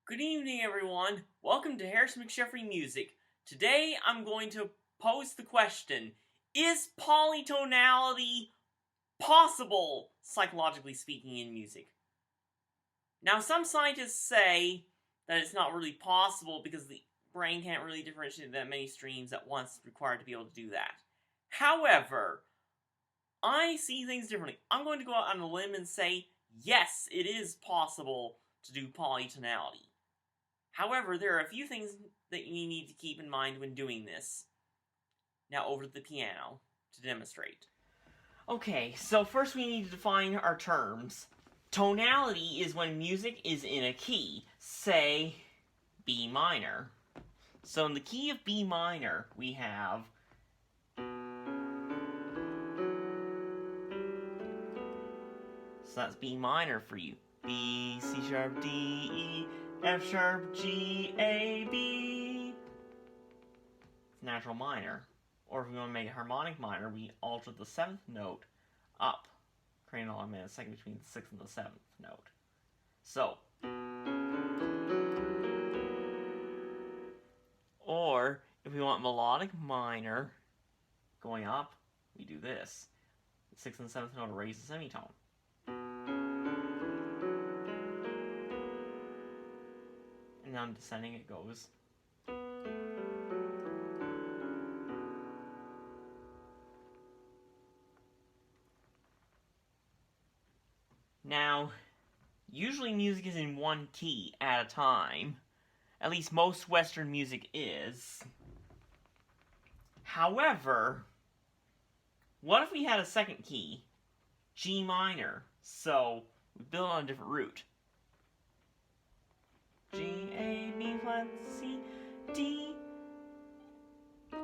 Good evening, everyone. Welcome to Harris McSheffery Music. Today, I'm going to pose the question, is polytonality possible, psychologically speaking, in music? Now, some scientists say that it's not really possible because the brain can't really differentiate that many streams at once required to be able to do that. However, I see things differently. I'm going to go out on a limb and say, yes, it is possible to do polytonality. However, there are a few things that you need to keep in mind when doing this. Now over to the piano to demonstrate. Okay, so first we need to define our terms. Tonality is when music is in a key, say B minor. So in the key of B minor, we have so that's B minor for you. B, C sharp, D, E, F sharp, G, A, B. It's natural minor. Or if we want to make it harmonic minor, we alter the 7th note up, creating an automatic second between the 6th and the 7th note. So, or if we want melodic minor going up, we do this. The 6th and 7th note raise the semitone. And then descending it goes. Now, usually music is in one key at a time. At least most Western music is. However, what if we had a second key? G minor. So, we build on a different root. G, A, B flat, C, D, B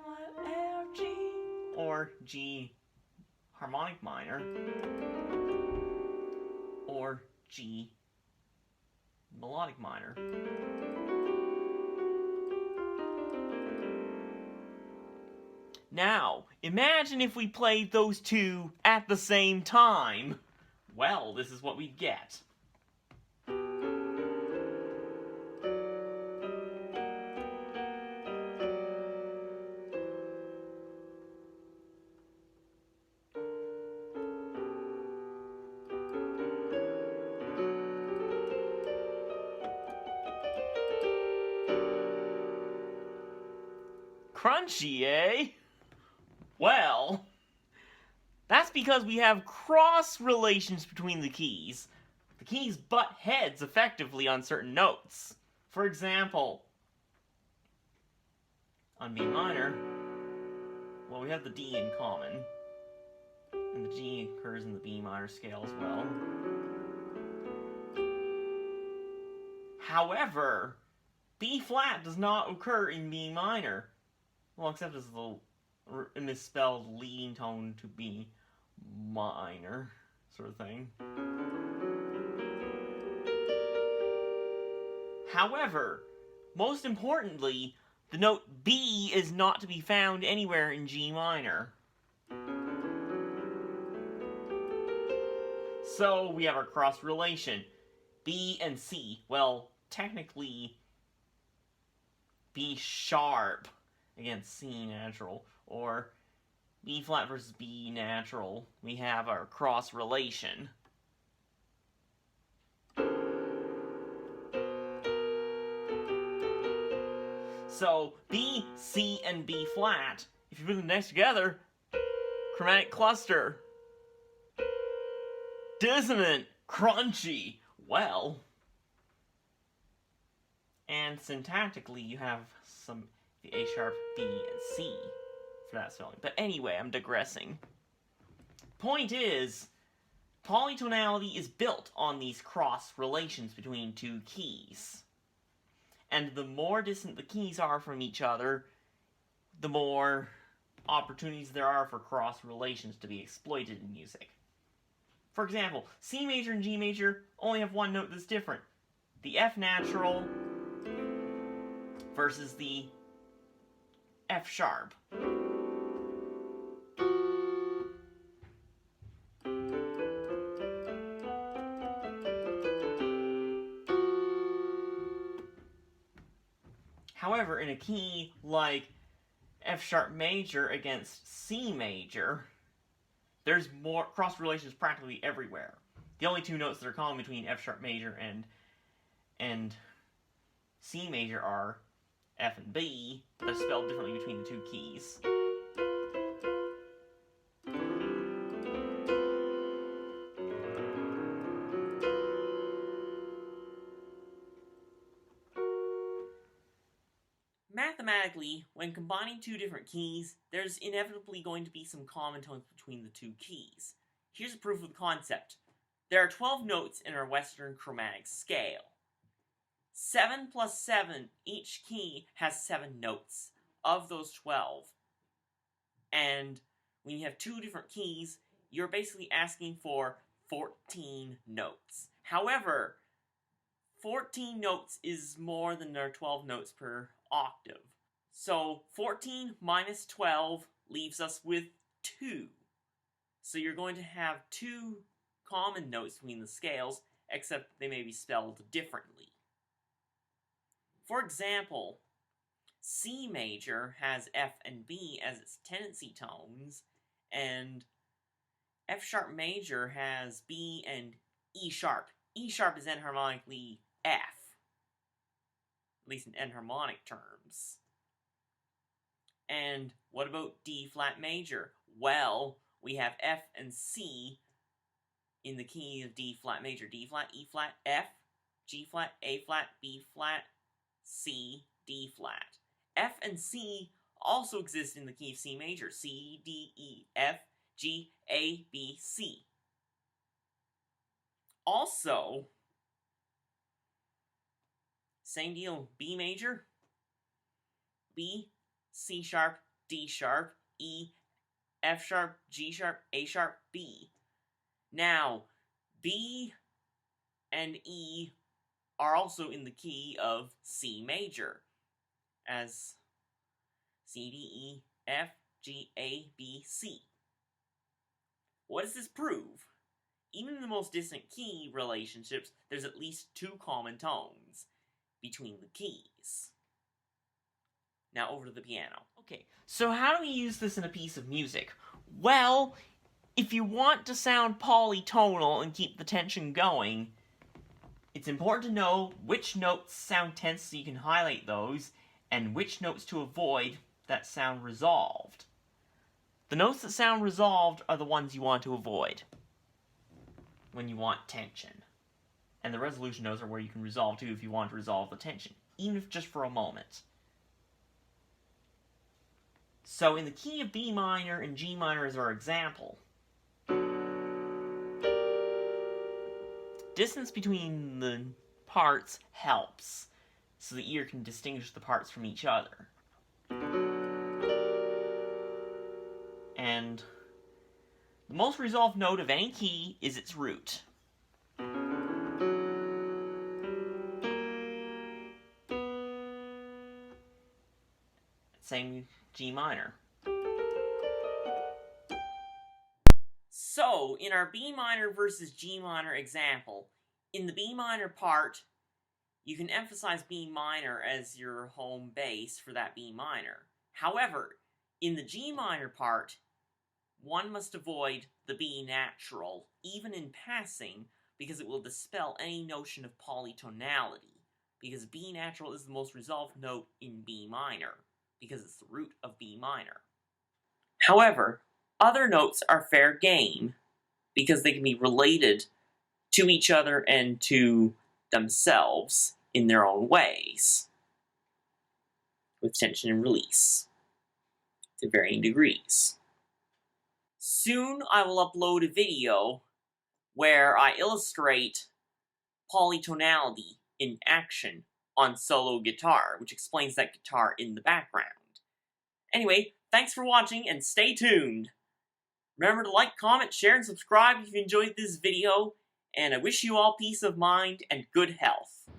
flat, F, G. Or G harmonic minor. Or G melodic minor. Now, imagine if we played those two at the same time. Well, this is what we'd get. Crunchy, eh? Well, that's because we have cross relations between the keys. The keys butt heads effectively on certain notes. For example, on B minor, well, we have the D in common. And the G occurs in the B minor scale as well. However, B flat does not occur in B minor. Well, except as the misspelled leading tone to B minor sort of thing. However, most importantly, the note B is not to be found anywhere in G minor. So we have our cross relation. B and C. Well, technically, B sharp against C natural, or B flat versus B natural. We have our cross relation. So B, C, and B flat, if you put them next together, chromatic cluster. Dissonant, crunchy, well. And syntactically, you have some the A sharp, B, and C for that spelling. But anyway, I'm digressing. Point is, polytonality is built on these cross relations between two keys. And the more distant the keys are from each other, the more opportunities there are for cross relations to be exploited in music. For example, C major and G major only have one note that's different. The F natural versus the F sharp. However, in a key like F sharp major against C major, there's more cross relations practically everywhere. The only two notes that are common between F sharp major and C major are F and B, but they're spelled differently between the two keys. Mathematically, when combining two different keys, there's inevitably going to be some common tones between the two keys. Here's a proof of the concept. There are 12 notes in our Western chromatic scale. 7 plus 7, each key has 7 notes of those 12. And when you have two different keys, you're basically asking for 14 notes. However, 14 notes is more than our 12 notes per octave. So 14 minus 12 leaves us with 2. So you're going to have 2 common notes between the scales, except they may be spelled differently. For example, C major has F and B as its tendency tones, and F sharp major has B and E sharp. E sharp is enharmonically F, at least in enharmonic terms. And what about D flat major? Well, we have F and C in the key of D flat major. D flat, E flat, F, G flat, A flat, B flat, C, D flat. F and C also exist in the key of C major. C, D, E, F, G, A, B, C. Also, same deal, B major, B, C sharp, D sharp, E, F sharp, G sharp, A sharp, B. Now, B and E are also in the key of C major, as C, D, E, F, G, A, B, C. What does this prove? Even in the most distant key relationships, there's at least 2 common tones between the keys. Now over to the piano. Okay, so how do we use this in a piece of music? Well, if you want to sound polytonal and keep the tension going, it's important to know which notes sound tense so you can highlight those, and which notes to avoid that sound resolved. The notes that sound resolved are the ones you want to avoid when you want tension. And the resolution notes are where you can resolve to if you want to resolve the tension, even if just for a moment. So in the key of B minor and G minor as our example, distance between the parts helps, so the ear can distinguish the parts from each other. And the most resolved note of any key is its root. Same G minor. So, in our B minor versus G minor example, in the B minor part, you can emphasize B minor as your home base for that B minor. However, in the G minor part, one must avoid the B natural, even in passing, because it will dispel any notion of polytonality, because B natural is the most resolved note in B minor, because it's the root of B minor. However, other notes are fair game, because they can be related to each other and to themselves in their own ways, with tension and release, to varying degrees. Soon I will upload a video where I illustrate polytonality in action on solo guitar, which explains that guitar in the background. Anyway, thanks for watching and stay tuned! Remember to like, comment, share, and subscribe if you enjoyed this video, and I wish you all peace of mind and good health.